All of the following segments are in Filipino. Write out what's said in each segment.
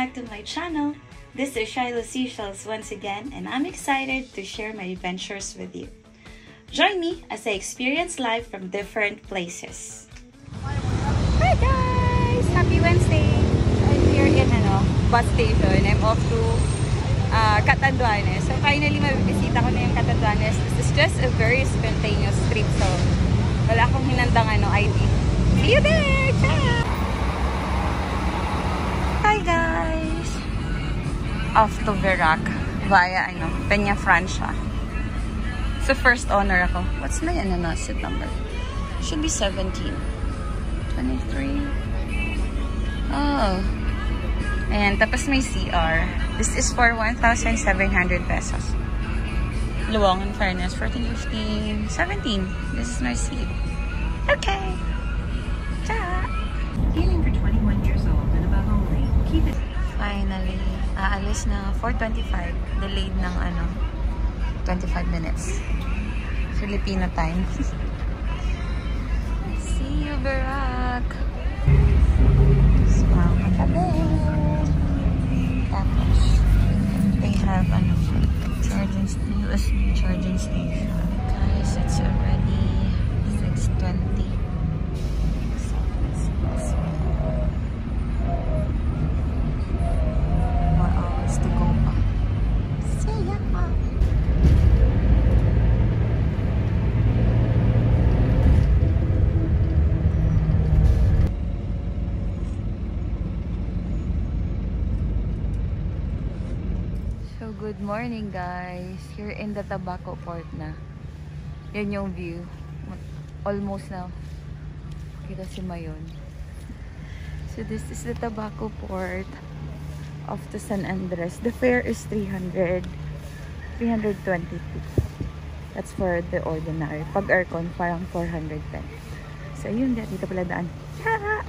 back to my channel. This is Shiloh Seashells once again, and I'm excited to share my adventures with you. Join me as I experience life from different places. Hi guys! Happy Wednesday! I'm here in bus station. I'm off to Catanduanes. So finally, mabibisita ko na yung Catanduanes. This is just a very spontaneous trip. So wala akong hinandang ID. See you there! Ciao! Hi guys! Off to Verac via Peña Francia. So first owner ako. What's my seat number? Should be 17. 23. Oh. Ayan, tapos may CR. This is for 1,700 pesos. Luwang, in fairness, 14, 15, 17. This is my seat. Okay. Ciao! Dealing for 21 years old and above only. Keep it. Finally, aalis na 4:25. Delayed ng 25 minutes. Filipino time. See you, Verac! Smile ka din. Tapos, they have charging, USB charging station. Guys, it's already 6:20. More hours to go pa. See ya! So, good morning guys. Here in the Tabaco Port na. Yan yung view. Almost na. Kita si Mayon. So, this is the Tabaco Port off to San Andres. The fare is 322. That's for the ordinary. Pag aircon, parang 410. So, yun. Dito pala daan. Tara!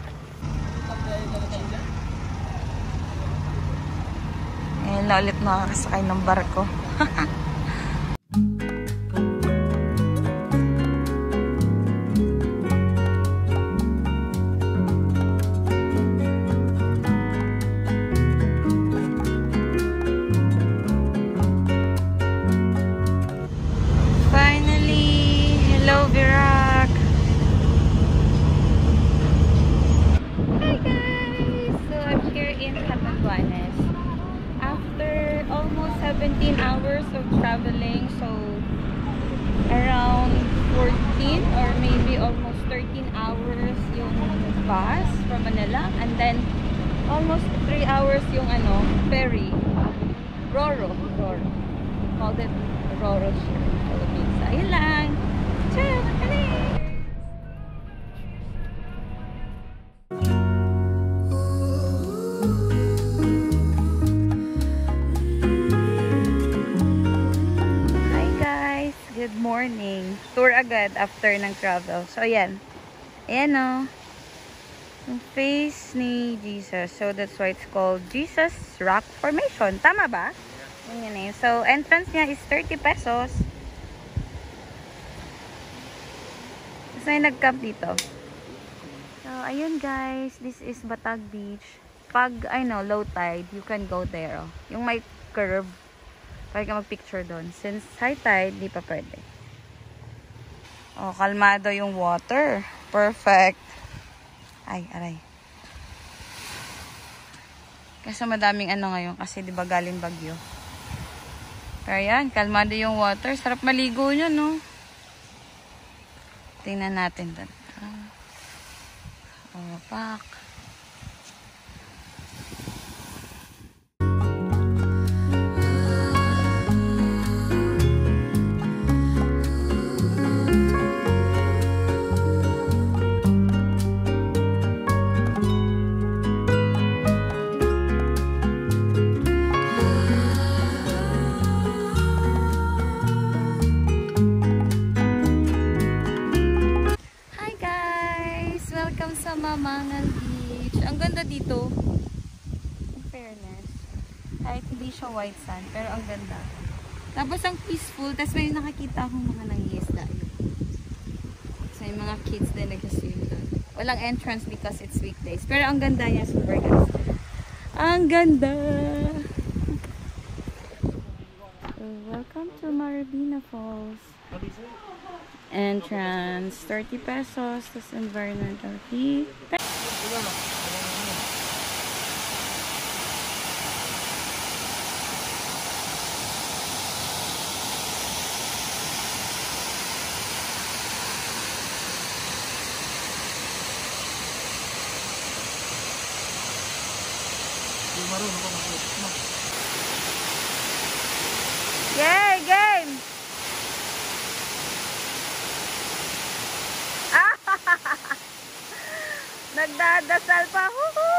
Ngayon na ulit makakasakay ng barko. Finally! Hello, Verac! Hi guys! So I'm here in Catanduanes. After almost 17 hours of traveling, so around 14 or maybe almost 13 hours yung bus from Manila, and then almost 3 hours yung ferry, Roro. Called it Roro here in Philippines. Ayun lang. Ciao! Good morning. Tour agad after ng travel. So, ayan. Ayan o. Yung face ni Jesus. So, that's why it's called Jesus Rock Formation. Tama ba? Yun yun. So, entrance niya is 30 pesos. Tapos may nag-camp dito. So, ayun guys. This is Batag Beach. Pag, low tide, you can go there. Oh. Yung may curve. Pwede ka mag-picture doon. Since high tide, di pa pwede. Oh, kalmado yung water. Perfect. Ay, aray. Kasi madaming ngayon. Kasi di ba galing bagyo. Pero yan, kalmado yung water. Sarap maligo nyo, no? Tingnan natin doon. Oh, pak. Mamangan Beach. Ang ganda dito. In fairness. Kahit hindi siya white sand, pero ang ganda. Tapos ang peaceful. Tapos may nakakita akong mga nangyisda. So may mga kids din nag-swim doon. Walang entrance because it's weekdays. Pero ang ganda niya, super ganda. Ang ganda! So, welcome to Marabina Falls. Entrance, 30 pesos. This environmental fee. Yay! Game! Nagdadasal pa. Woohoo!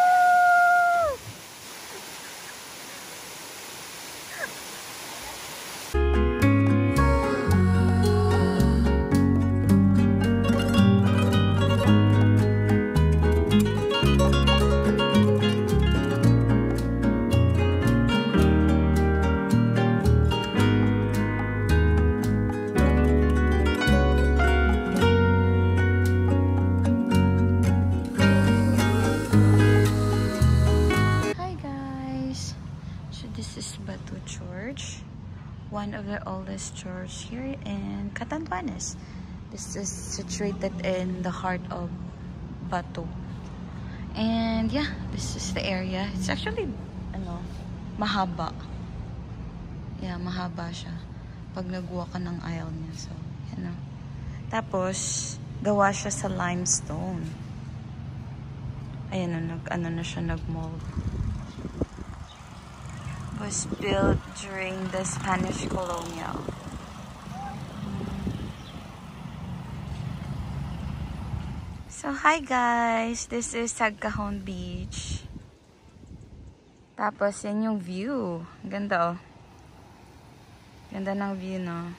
One of the oldest church here in Catanduanes. This is situated in the heart of Batu. And yeah, this is the area. It's actually mahaba. Yeah, mahaba siya pag nag-walk ka ng aisle niya. So, tapos gawa siya sa limestone. Ayan na siya, nag-mold. Was built during the Spanish colonial. So hi guys, this is Sagcahon Beach. Tapos yan yung view. Ganda oh. Ganda ng view, no?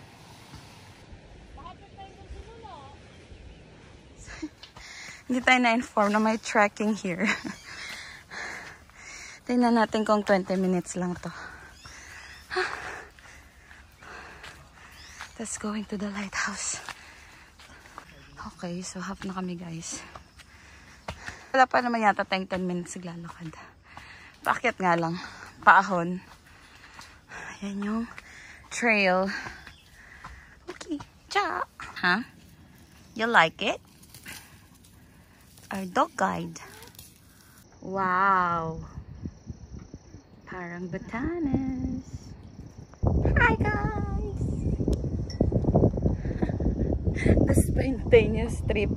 Hindi tayo na-inform na may trekking here. Tingnan natin kung 20 minutes lang to. That's going to the lighthouse. Okay, so half na kami guys. Wala pa naman yata tayong 10 minutes naglalakad. Paakyat nga lang. Paahon. Yan yung trail. Okay, ciao. Huh? You like it? Our dog guide. Wow. Parang Batanes. Hi guys! The spontaneous trip.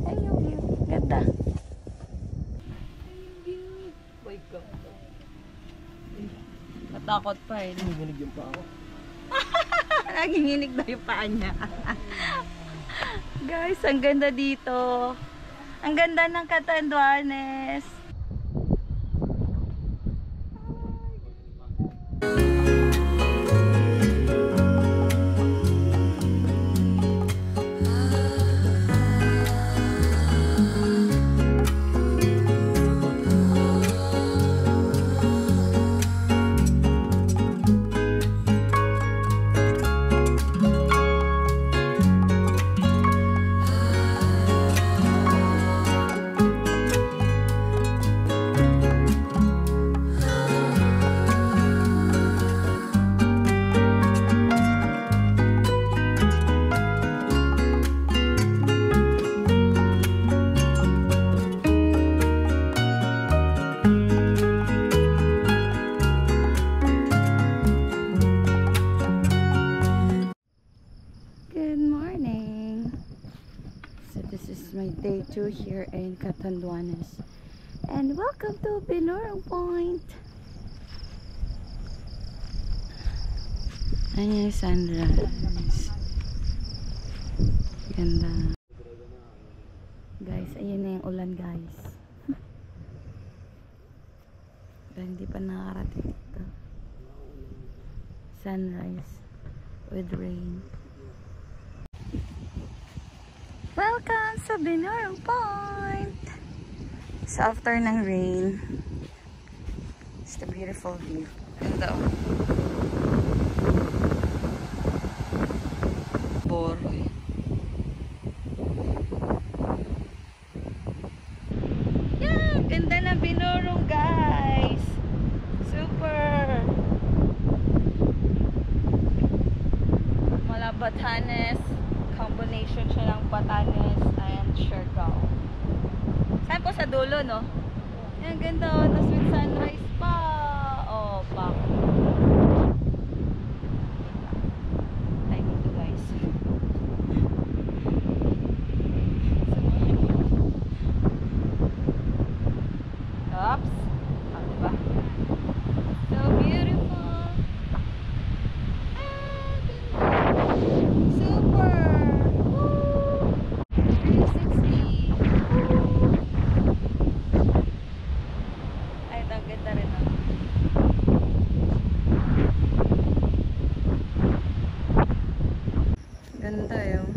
Ay, yung view. Ganda. Oh my God. Natakot pa eh. Nanginginig yung paa ko. Nanginginig na yung paa niya. Guys, ang ganda dito. Ang ganda ng Catanduanes. Day 2 here in Catanduanes. And welcome to Binurong Point. Ayan yung sunrise. Ganda. Guys, ayan na yung ulan guys. Pero hindi pa nakakarating dito. Sunrise with rain. Welcome sa Binurong Point! So after ng rain, it's the beautiful view. Ganda oh. Boroy. Yan! Batanes. Combination siya ng Batanes and Siargao. Saan po sa dulo, no? Ang ganda, oh. Tapos with sunrise pa. Oh, pak. Ay, dito guys. Oops. Oh, diba? So beautiful. Super. Woo! 360. Woo! Ay, ito ang ganda rin, oh. Ganda yun.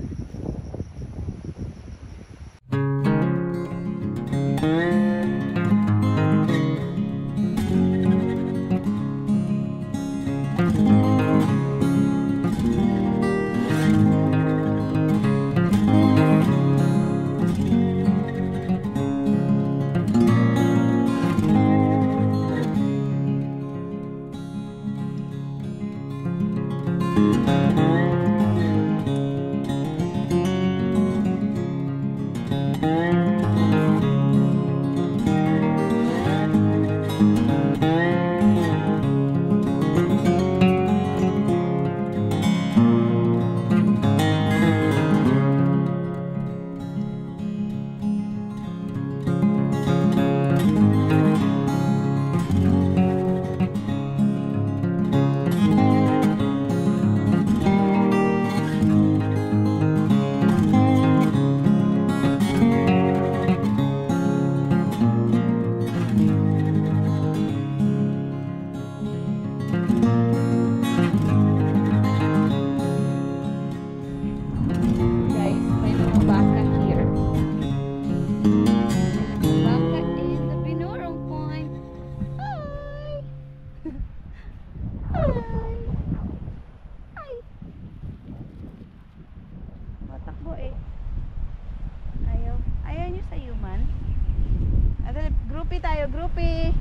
Groupie tayo, groupie.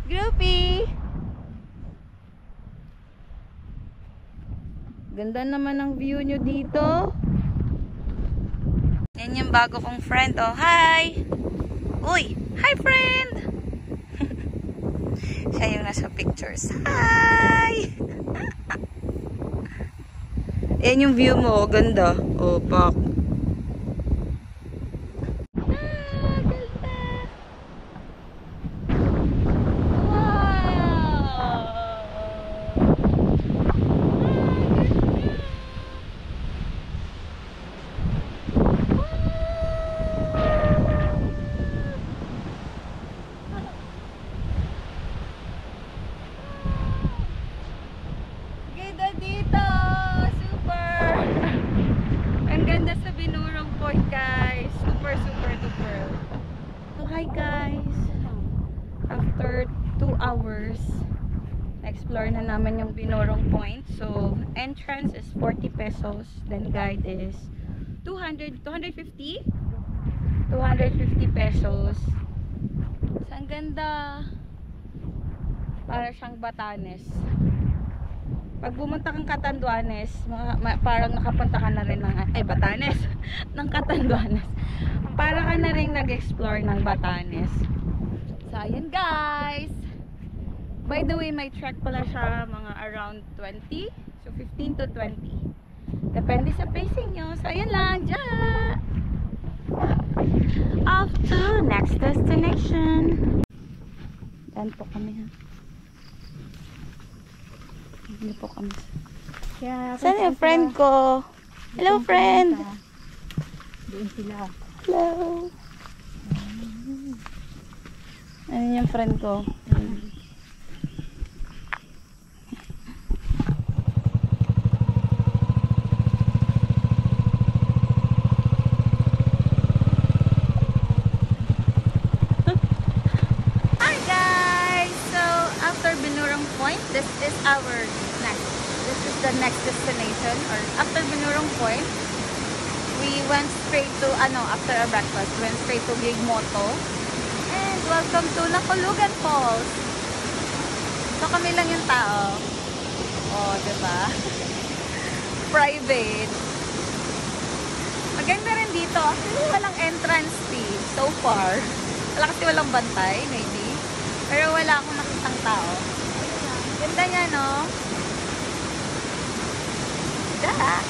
Groupie. Ganda naman ang view nyo dito. Yan yung bago kong friend, oh. Hi! Uy! Hi, friend! Siya yung nasa pictures. Hi! Yan yung view mo, ganda. Oh, pak. Hi guys! After 2 hours, explore na naman yung Binurong Point. So, entrance is 40 pesos. Then guide is 250 pesos. So, ang ganda. Para siyang Batanes. Pag pumunta kang Catanduanes, parang nakapunta ka na rin ng, Batanes, ng Catanduanes. Para ka na rin nag-explore ng Batanes. So, ayan guys. By the way, may track pala siya mga around 20. So, 15 to 20. Depende sa pacing nyo. So, ayan lang. Diyan! Off to next destination. Daan po kami, ha? Hindi po kami. Saan yung friend ko? Hello, friend! Doon sila. Hello! Ano yung friend ko? Hi guys! So, after Binurong Point, this is the next destination. Or after Binurong Point, we went straight to, after our breakfast, we went straight to Big Moto. And welcome to Nakulugan Falls. So, kami lang yung tao. Oh, diba? private. Maganda rin dito. Actually, walang entrance fee so far. Wala kasi walang bantay, maybe. Pero wala akong nakitang tao. Ganda niya, no? Ganda!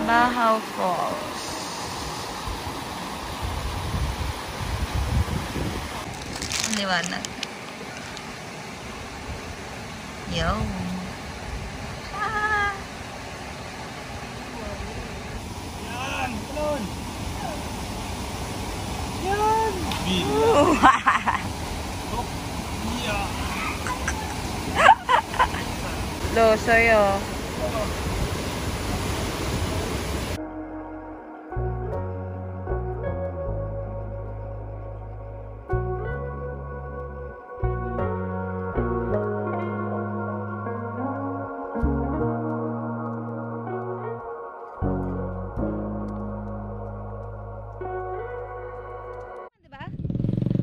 Bahaw Falls. Ang liwanag. Yo. Ah. Yan! Talon! Yan! Lo, sa'yo.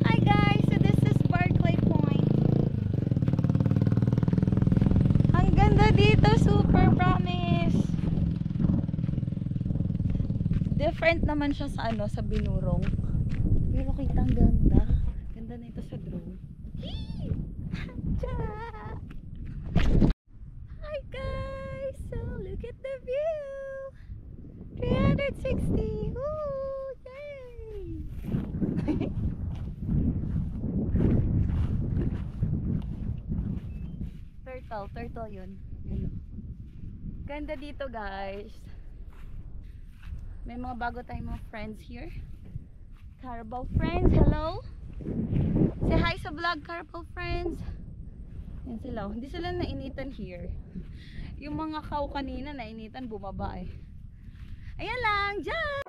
Hi guys, so this is Barclay Point. Ang ganda dito, super promise. Different naman siya sa sa Binurong. Pero kita ang ganda. Ganda na ito sa drone. Hi guys, so look at the view. 360. Woo! Yay! Turtle yun. Ganda dito guys. May mga bago tayong mga friends here. Carabao friends, hello. Say hi sa vlog, Carabao friends. Yan sila. Hindi sila nainitan here. Yung mga cow kanina nainitan, bumaba eh. Ayan lang, dyan!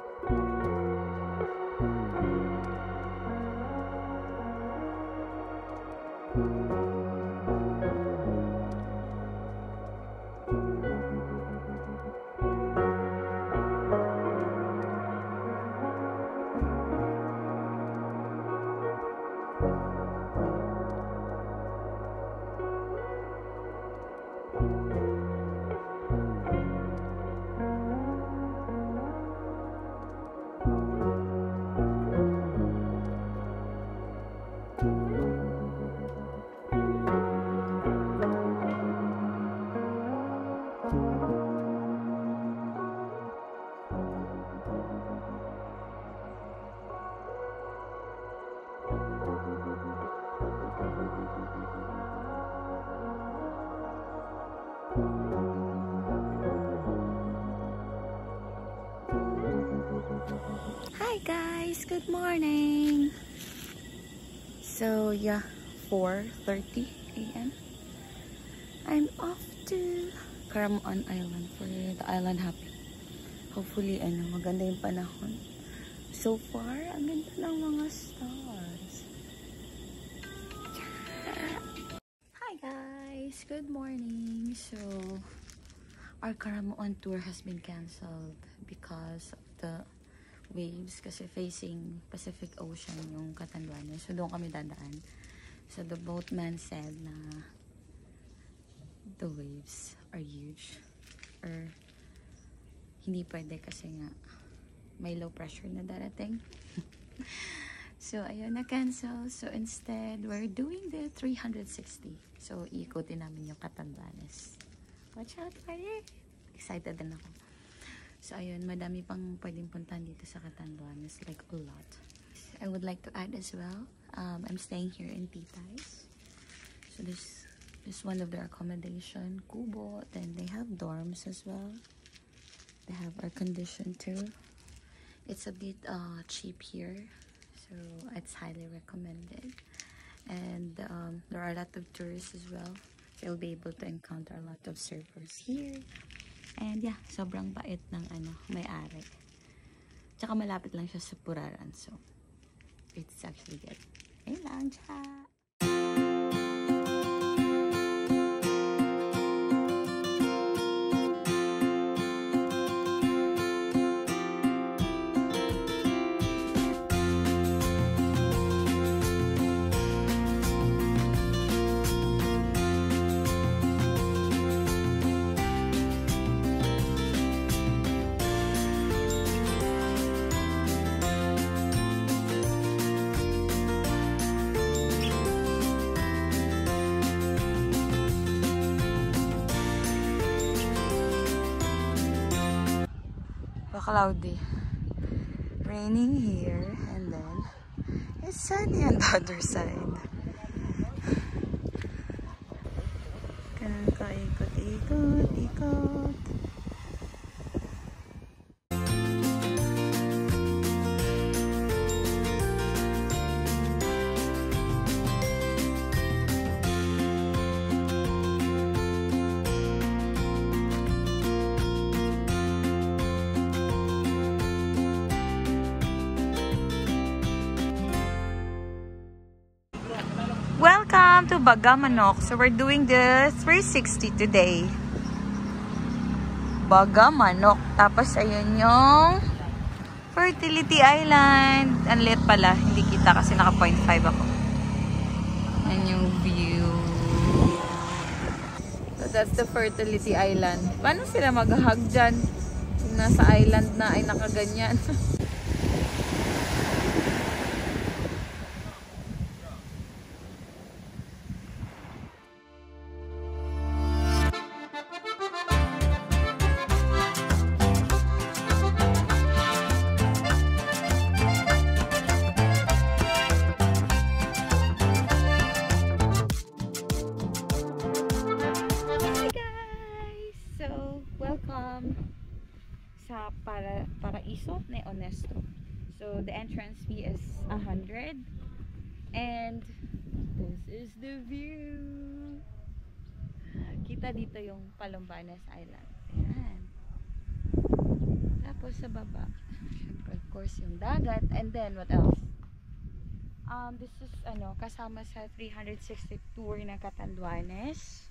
Hi guys, good morning. So yeah, 4:30 a.m. I'm off to Caramuan Island for the island hopping. Hopefully maganda yung panahon. So far, ang ganda ng mga stars. Hi guys, good morning. So our Caramuan tour has been cancelled because of the waves, kasi facing Pacific Ocean yung Catanduanes. So doon kami dadaan. So the boatman said na the waves are huge, or hindi pwede kasi nga may low pressure na darating. So ayun, na cancel. So instead we're doing the 360. So ikutin namin yung Catanduanes. Watch out for it. Excited din ako. So ayun, madami pang pwedeng puntahan dito sa Catanduanes, like a lot. I would like to add as well, I'm staying here in Titay's. So this is one of their accommodation, kubo. Then they have dorms as well. They have air condition too. It's a bit cheap here, so it's highly recommended. And there are a lot of tourists as well. So you'll be able to encounter a lot of surfers here. And yeah, sobrang bait ng may-ari. Tsaka malapit lang siya sa Puraran. So, it's actually good. Ayun lang, tsaka. Cloudy, raining here, and then it's sunny on the other side. Ikot-ikot. Welcome to Bagamanok. So we're doing the 360 today. Bagamanok. Tapos ayun yung Fertility Island. Ang liit pala. Hindi kita kasi naka 0.5 ako. Yan yung view. So that's the Fertility Island. Paano sila mag-hug dyan? Kung nasa island na ay nakaganyan. Sa Paraiso ni Honesto. So the entrance fee is 100 and this is the view. Kita dito yung Palombanes Island. Ayan. Tapos sa baba, syempre of course yung dagat, and then what else? This is kasama sa 360 tour ng Catanduanes.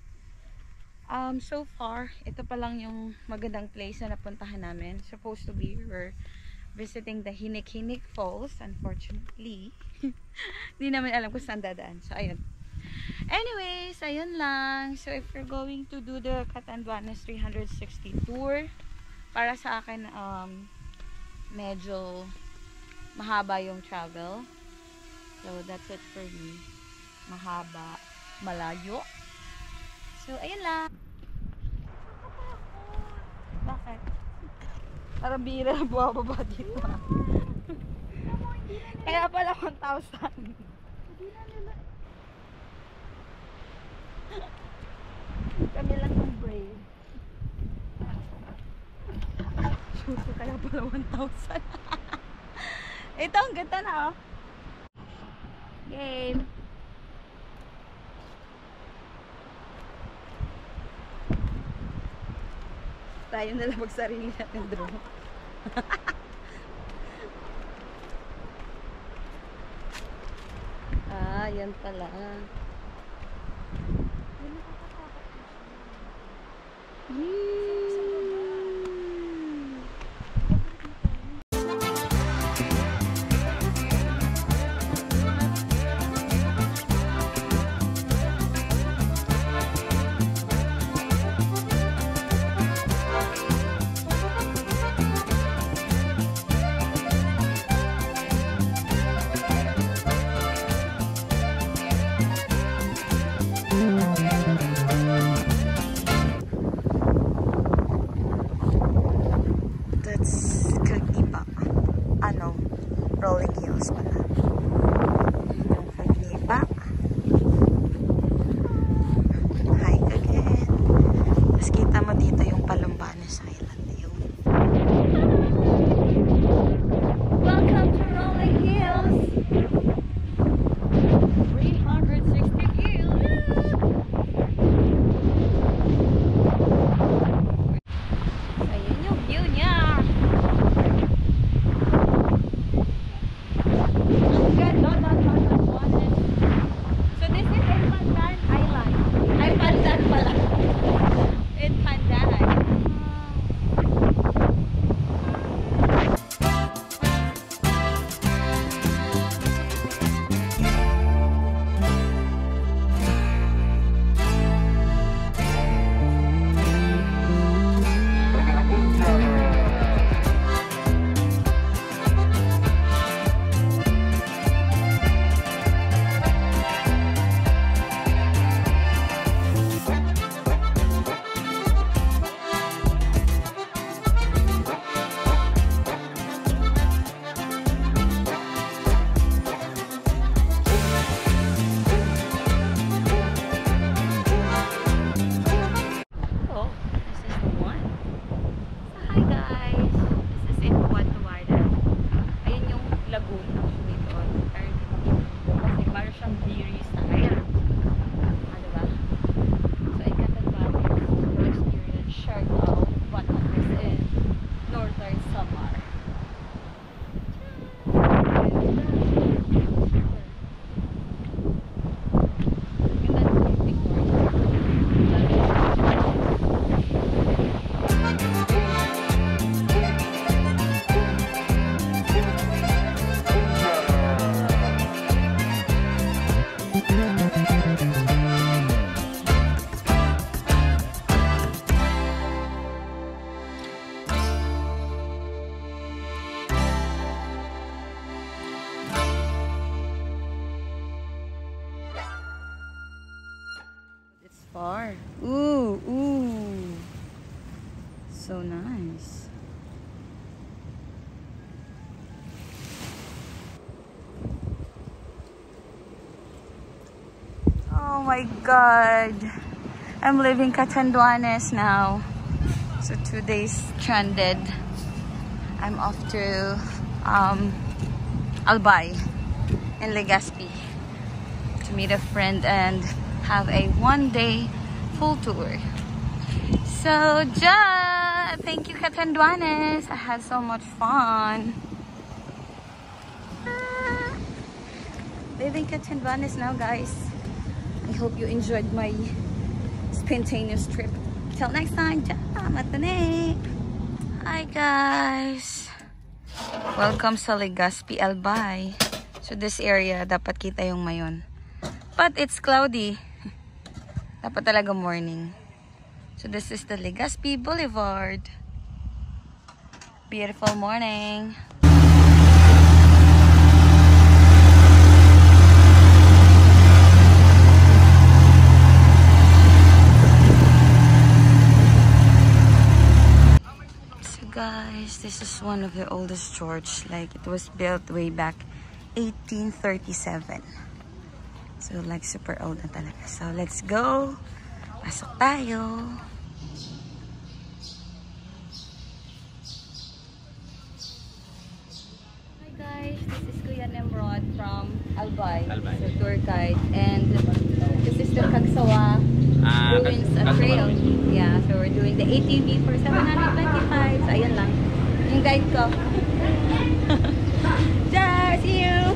So far, ito pa lang yung magandang place na napuntahan namin. Supposed to be, we're visiting the Hinik-Hinik Falls. Unfortunately, hindi namin alam kung saan dadaan. So, ayun. Anyways, ayun lang. So, if you're going to do the Catanduanes 360 tour, para sa akin, medyo mahaba yung travel. So, that's it for me. Mahaba, malayo. So, ayun lang. Bakit? Parang bira na buwababa dito. Kaya pala 1,000. Kami lang ng brave. Shoot, kaya pala 1,000. Ito, ang ganda na oh. Game. Tayo na lang magsarili natin drone. Yan pala. Rolling Hills pala. Back. Hike again. Tapos kita mo dito yung Palombanes Island. Yung welcome to Rolling Hills. 360 hills. Ayun yung view niya. far. Ooh, ooh. So nice. Oh my God. I'm leaving Catanduanes now. So 2 days stranded. I'm off to Albay in Legazpi to meet a friend and have a 1-day full tour. So thank you Catanduanes. I had so much fun. Leaving Catanduanes now, guys. I hope you enjoyed my spontaneous trip. Till next time, matane. Hi guys. Welcome sa Legazpi, Albay. So this area, dapat kita yung mayon. But it's cloudy. Dapat talaga morning. So this is the Legazpi Boulevard. Beautiful morning. Guys, this is one of the oldest church. Like, it was built way back 1837. So, like, super old na talaga. So, let's go. Pasok tayo. Hi guys, this is Kuya Nemrod from Albay. So, tour guide. And this is the Cagsawa Ruins Trail. Yeah, so we're doing the ATV for 725. So, ayun lang. Yung guide ko. Ciao! See you!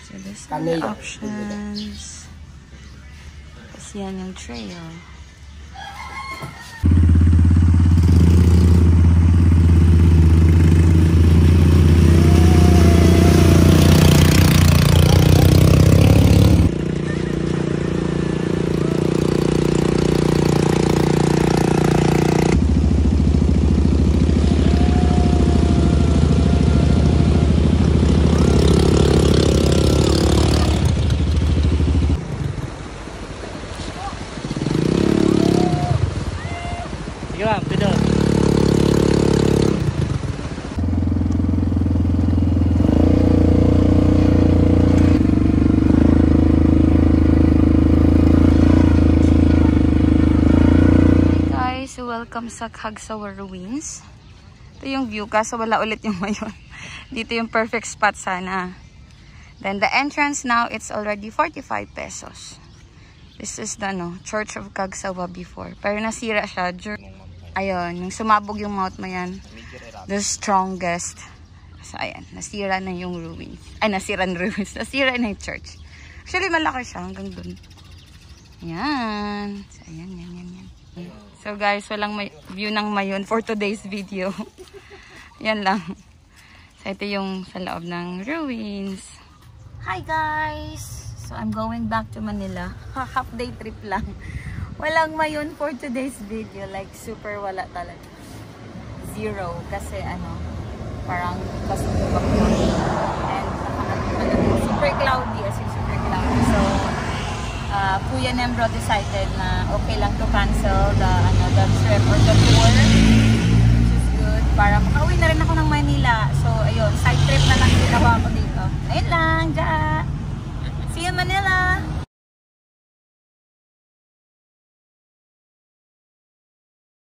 So, this are the options. Tapos yan yung trail. Sige lang, pedal. So welcome sa Cagsawa Ruins. Ito yung view, kaso wala ulit yung mayon. Dito yung perfect spot sana. Then the entrance now, it's already 45 pesos. This is the Church of Cagsawa before. Pero nasira siya. Ayun, yung sumabog yung mouth mo yan. The strongest. So ayan, nasira na yung ruins. Ay, nasira na ruins. Nasira na yung church. Actually, malaki siya hanggang dun. Ayan. So ayan, yan. So guys, walang view ng mayon for today's video. Yan lang. So ito yung sa loob ng ruins. Hi guys! So I'm going back to Manila. Half day trip lang. Walang mayon for today's video. Like super wala talaga. Zero. Kasi parang basta and super cloudy. As in super cloudy. So Kuya Nembro decided na okay lang to cancel the trip or the tour, which is good para makauwi na rin ako ng Manila. So ayun, side